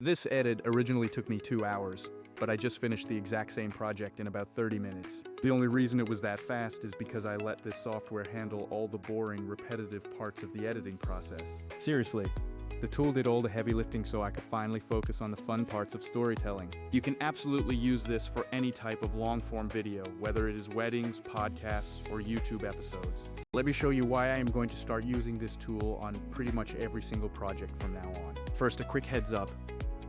This edit originally took me 2 hours, but I just finished the exact same project in about 30 minutes. The only reason it was that fast is because I let this software handle all the boring, repetitive parts of the editing process. Seriously, the tool did all the heavy lifting so I could finally focus on the fun parts of storytelling. You can absolutely use this for any type of long-form video, whether it is weddings, podcasts, or YouTube episodes. Let me show you why I am going to start using this tool on pretty much every single project from now on. First, a quick heads up.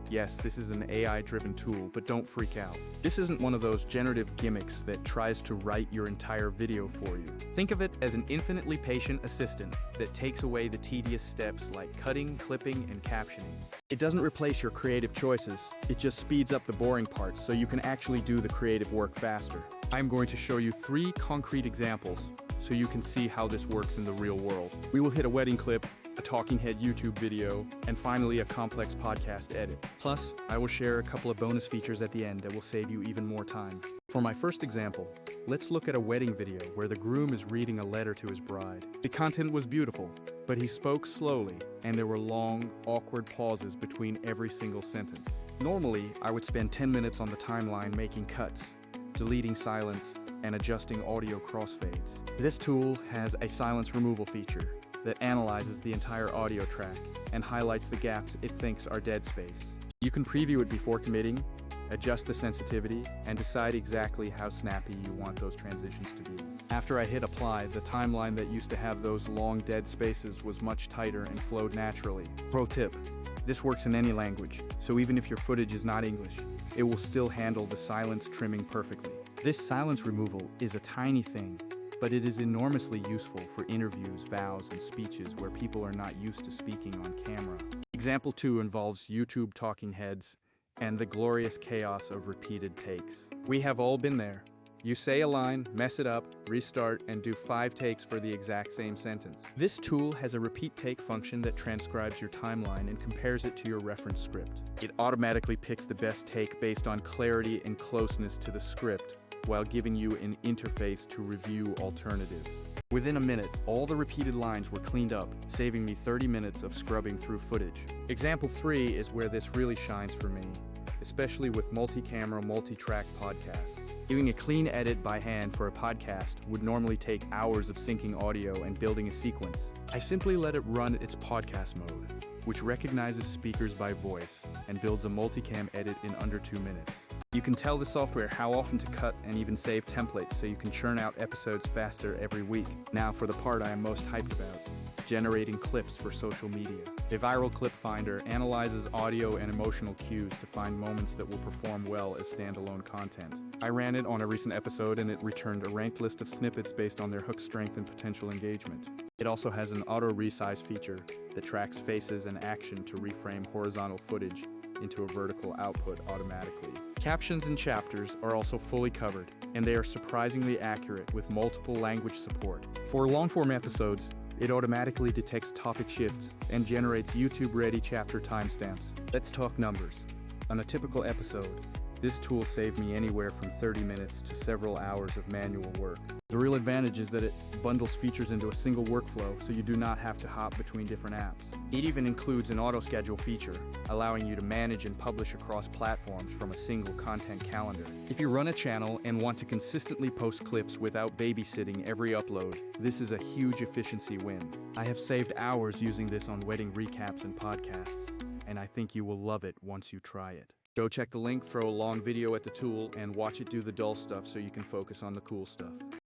Yes, this is an AI-driven tool, but don't freak out. This isn't one of those generative gimmicks that tries to write your entire video for you. Think of it as an infinitely patient assistant that takes away the tedious steps like cutting, clipping, and captioning. It doesn't replace your creative choices, it just speeds up the boring parts so you can actually do the creative work faster. I'm going to show you 3 concrete examples so you can see how this works in the real world. We will hit a wedding clip, a talking head YouTube video, and finally a complex podcast edit. Plus, I will share a couple of bonus features at the end that will save you even more time. For my first example, let's look at a wedding video where the groom is reading a letter to his bride. The content was beautiful, but he spoke slowly, and there were long, awkward pauses between every single sentence. Normally, I would spend 10 minutes on the timeline making cuts, deleting silence, and adjusting audio crossfades. This tool has a silence removal feature that analyzes the entire audio track and highlights the gaps it thinks are dead space. You can preview it before committing, adjust the sensitivity, and decide exactly how snappy you want those transitions to be. After I hit apply, the timeline that used to have those long dead spaces was much tighter and flowed naturally. Pro tip, this works in any language, so even if your footage is not English, it will still handle the silence trimming perfectly. This silence removal is a tiny thing, but it is enormously useful for interviews, vows, and speeches where people are not used to speaking on camera. Example 2 involves YouTube talking heads and the glorious chaos of repeated takes. We have all been there. You say a line, mess it up, restart, and do 5 takes for the exact same sentence. This tool has a repeat take function that transcribes your timeline and compares it to your reference script. It automatically picks the best take based on clarity and closeness to the script, while giving you an interface to review alternatives. Within a minute, all the repeated lines were cleaned up, saving me 30 minutes of scrubbing through footage. Example 3 is where this really shines for me, especially with multi-camera, multi-track podcasts. Doing a clean edit by hand for a podcast would normally take hours of syncing audio and building a sequence. I simply let it run its podcast mode, which recognizes speakers by voice and builds a multicam edit in under 2 minutes. You can tell the software how often to cut and even save templates so you can churn out episodes faster every week. Now for the part I am most hyped about, generating clips for social media. A viral clip finder analyzes audio and emotional cues to find moments that will perform well as standalone content. I ran it on a recent episode and it returned a ranked list of snippets based on their hook strength and potential engagement. It also has an auto resize feature that tracks faces and action to reframe horizontal footage into a vertical output automatically. Captions and chapters are also fully covered, and they are surprisingly accurate with multiple language support. For long-form episodes, it automatically detects topic shifts and generates YouTube-ready chapter timestamps. Let's talk numbers. On a typical episode, this tool saved me anywhere from 30 minutes to several hours of manual work. The real advantage is that it bundles features into a single workflow so you do not have to hop between different apps. It even includes an auto-schedule feature, allowing you to manage and publish across platforms from a single content calendar. If you run a channel and want to consistently post clips without babysitting every upload, this is a huge efficiency win. I have saved hours using this on wedding recaps and podcasts, and I think you will love it once you try it. Go check the link, throw a long video at the tool, and watch it do the dull stuff so you can focus on the cool stuff.